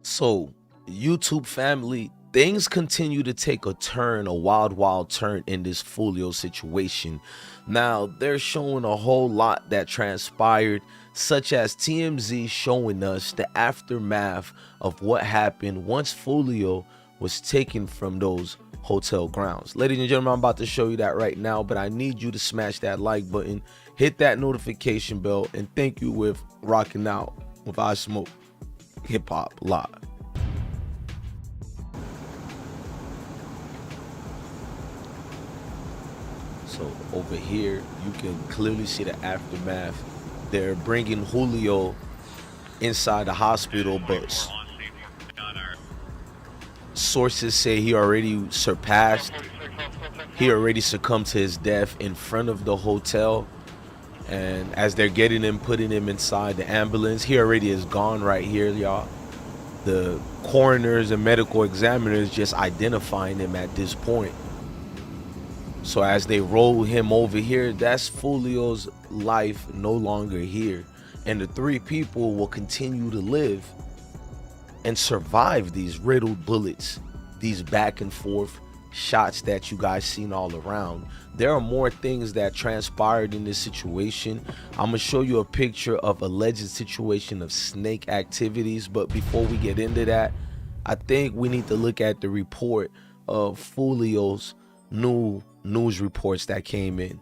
So, YouTube family, things continue to take a turn, a wild, wild turn in this Foolio situation. Now, they're showing a whole lot that transpired, such as TMZ showing us the aftermath of what happened once Foolio was taken from those hotel grounds. Ladies and gentlemen, I'm about to show you that right now, but I need you to smash that like button, hit that notification bell, and thank you with rocking out with I Smoke Hip Hop Live. So over here, you can clearly see the aftermath. They're bringing Julio inside the hospital, but sources say he already succumbed to his death in front of the hotel. And as they're getting him, putting him inside the ambulance, he already is gone right here, y'all. The coroners and medical examiners just identifying him at this point. So as they roll him over here, that's Foolio's life no longer here. And the three people will continue to live and survive these riddled bullets, these back and forth shots that you guys seen all around. There are more things that transpired in this situation. I'm gonna show you a picture of alleged situation of snake activities, but before we get into that, I think we need to look at the report of Foolio's new news reports that came in.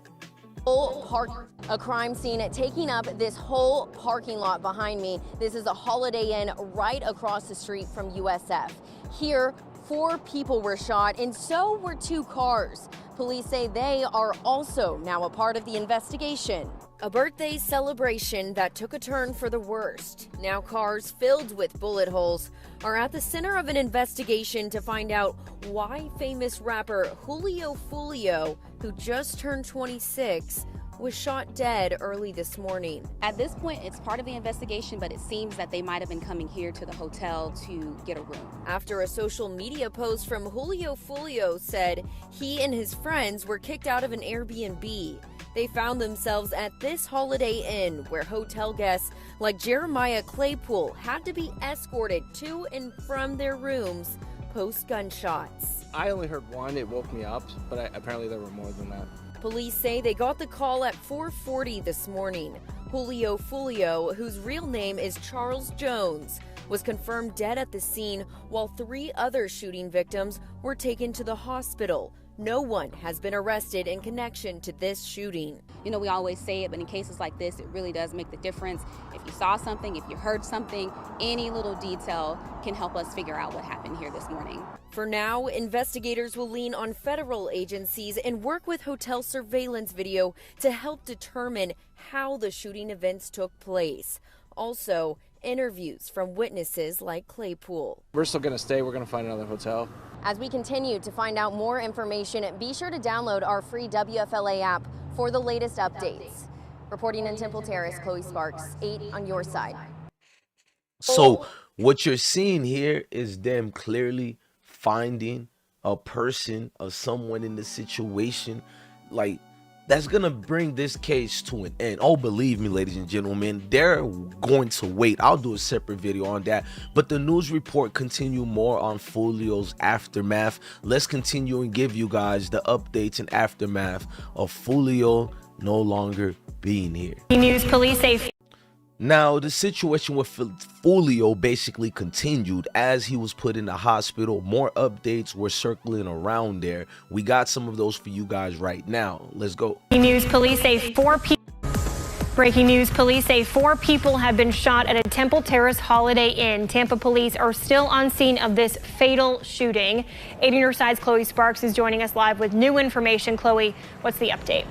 A crime scene taking up this whole parking lot behind me. This is a Holiday Inn right across the street from USF. Here, 4 people were shot and so were 2 cars. Police say they are also now a part of the investigation. A birthday celebration that took a turn for the worst. Now cars filled with bullet holes are at the center of an investigation to find out why famous rapper Julio Foolio, who just turned 26, was shot dead early this morning. At this point, it's part of the investigation, but it seems that they might have been coming here to the hotel to get a room. After a social media post from Julio Foolio said he and his friends were kicked out of an Airbnb. They found themselves at this Holiday Inn where hotel guests like Jeremiah Claypool had to be escorted to and from their rooms post gunshots. I only heard one, it woke me up, but apparently there were more than that. Police say they got the call at 4:40 this morning. Julio Foolio, whose real name is Charles Jones, was confirmed dead at the scene while 3 other shooting victims were taken to the hospital. No one has been arrested in connection to this shooting. You know, we always say it, but in cases like this, it really does make the difference. If you saw something, if you heard something, any little detail can help us figure out what happened here this morning. For now, investigators will lean on federal agencies and work with hotel surveillance video to help determine how the shooting events took place. Also, interviews from witnesses like Claypool. We're still gonna stay, we're gonna find another hotel. As we continue to find out more information, be sure to download our free WFLA app for the latest updates. Reporting in Temple Terrace, Chloe Sparks, 8 on your side. So what you're seeing here is them clearly finding a person or someone in the situation, like, that's gonna bring this case to an end. Oh, believe me, ladies and gentlemen, they're going to wait. I'll do a separate video on that, but the news report continue more on Foolio's aftermath. Let's continue and give you guys the updates and aftermath of Foolio no longer being here. News police say now, the situation with Foolio basically continued as he was put in the hospital. More updates were circling around there. We got some of those for you guys right now. Let's go. News police say 4 people. Breaking news, police say 4 people have been shot at a Temple Terrace Holiday Inn. Tampa police are still on scene of this fatal shooting. 8 on your side's Chloe Sparks is joining us live with new information. Chloe, what's the update?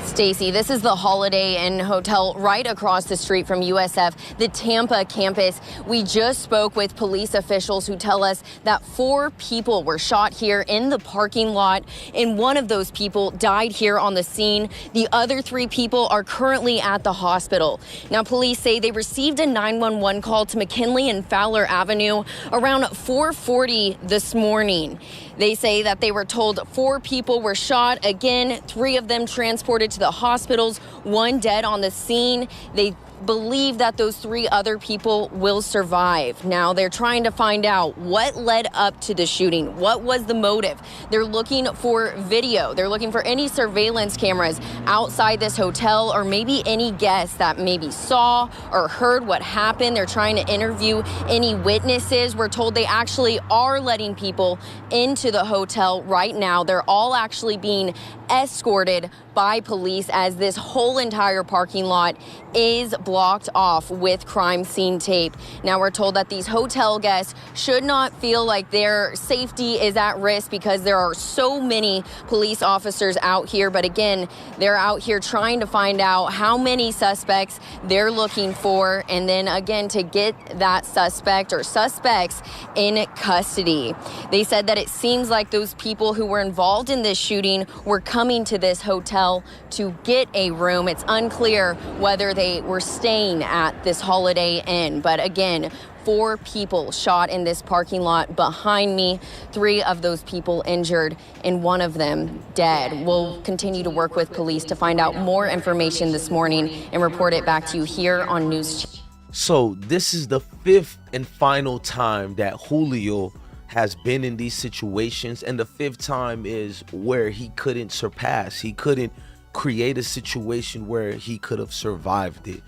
Stacy, this is the Holiday Inn Hotel right across the street from USF, the Tampa campus. We just spoke with police officials who tell us that 4 people were shot here in the parking lot, and one of those people died here on the scene. The other 3 people are currently at the hospital. Now, police say they received a 911 call to McKinley and Fowler Avenue around 4:40 this morning. They say that they were told 4 people were shot. Again, 3 of them transported to the hospitals, 1 dead on the scene. They believe that those 3 other people will survive. Now they're trying to find out what led up to the shooting. What was the motive? They're looking for video. They're looking for any surveillance cameras outside this hotel, or maybe any guests that maybe saw or heard what happened. They're trying to interview any witnesses. We're told they actually are letting people into the hotel right now. They're all actually being escorted by police as this whole entire parking lot is blocked off with crime scene tape. Now we're told that these hotel guests should not feel like their safety is at risk because there are so many police officers out here. But again, they're out here trying to find out how many suspects they're looking for, and then again to get that suspect or suspects in custody. They said that it seems like those people who were involved in this shooting were coming to this hotel to get a room. It's unclear whether they were staying at this Holiday Inn. But again, 4 people shot in this parking lot behind me, 3 of those people injured, and 1 of them dead. We'll continue to work with police to find out more information this morning and report it back to you here on News. So this is the 5th and final time that Julio has been in these situations, and the 5th time is where he couldn't surpass. He couldn't create a situation where he could have survived it.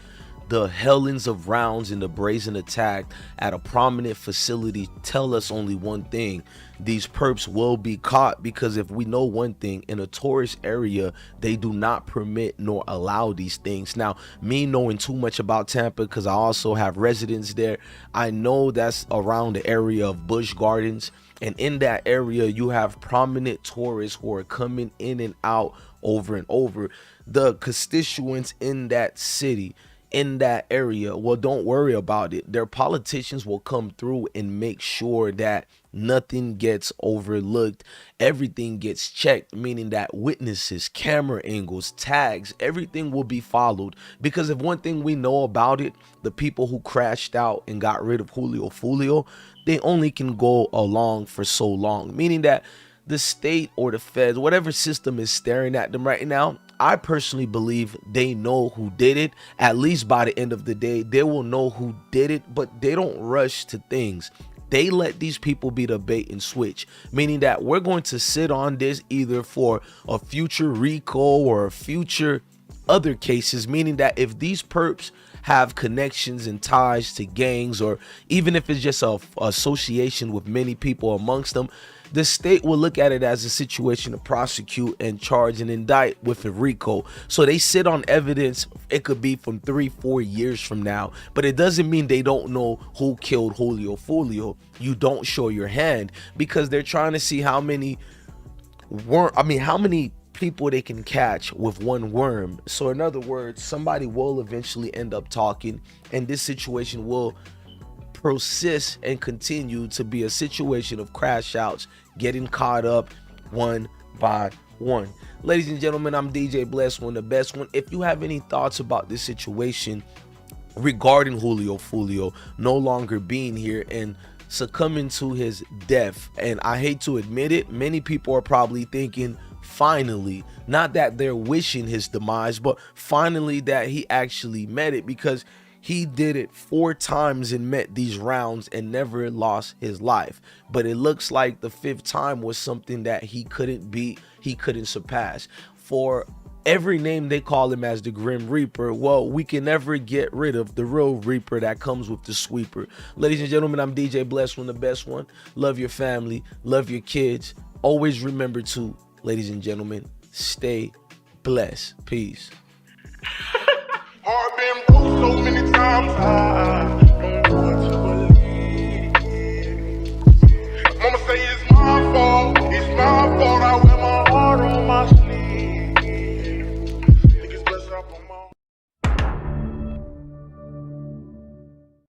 The hellings of rounds and the brazen attack at a prominent facility tell us only one thing: these perps will be caught, because if we know one thing, in a tourist area, they do not permit nor allow these things. Now, me knowing too much about Tampa, because I also have residents there, I know that's around the area of Busch Gardens, and in that area you have prominent tourists who are coming in and out over and over. The constituents in that city, in that area, well, don't worry about it. Their politicians will come through and make sure that nothing gets overlooked. Everything gets checked, meaning that witnesses, camera angles, tags, everything will be followed. Because if one thing we know about it, the people who crashed out and got rid of Julio Foolio, they only can go along for so long, meaning that the state or the feds, whatever system is staring at them right now, I personally believe they know who did it. At least by the end of the day, they will know who did it, but they don't rush to things. They let these people be the bait and switch, meaning that we're going to sit on this either for a future RICO or a future other cases, meaning that if these perps have connections and ties to gangs, or even if it's just a association with many people amongst them, the state will look at it as a situation to prosecute and charge and indict with a RICO. So they sit on evidence. It could be from 3-4 years from now, but it doesn't mean they don't know who killed Julio Foolio. You don't show your hand, because they're trying to see how many people they can catch with one worm. So in other words, somebody will eventually end up talking, and this situation will persist and continue to be a situation of crash outs getting caught up one by one. Ladies and gentlemen, I'm DJ Bless One, the best one. If you have any thoughts about this situation regarding Julio Foolio no longer being here and succumbing to his death, and I hate to admit it, many people are probably thinking, finally, not that they're wishing his demise, but finally that he actually met it, because he did it 4 times and met these rounds and never lost his life. But it looks like the 5th time was something that he couldn't beat, he couldn't surpass. For every name they call him as the Grim Reaper, well, we can never get rid of the real Reaper that comes with the sweeper. Ladies and gentlemen, I'm DJ Bless One, the best one. Love your family, love your kids. Always remember to, ladies and gentlemen, stay blessed. Peace. I've been broke so many times.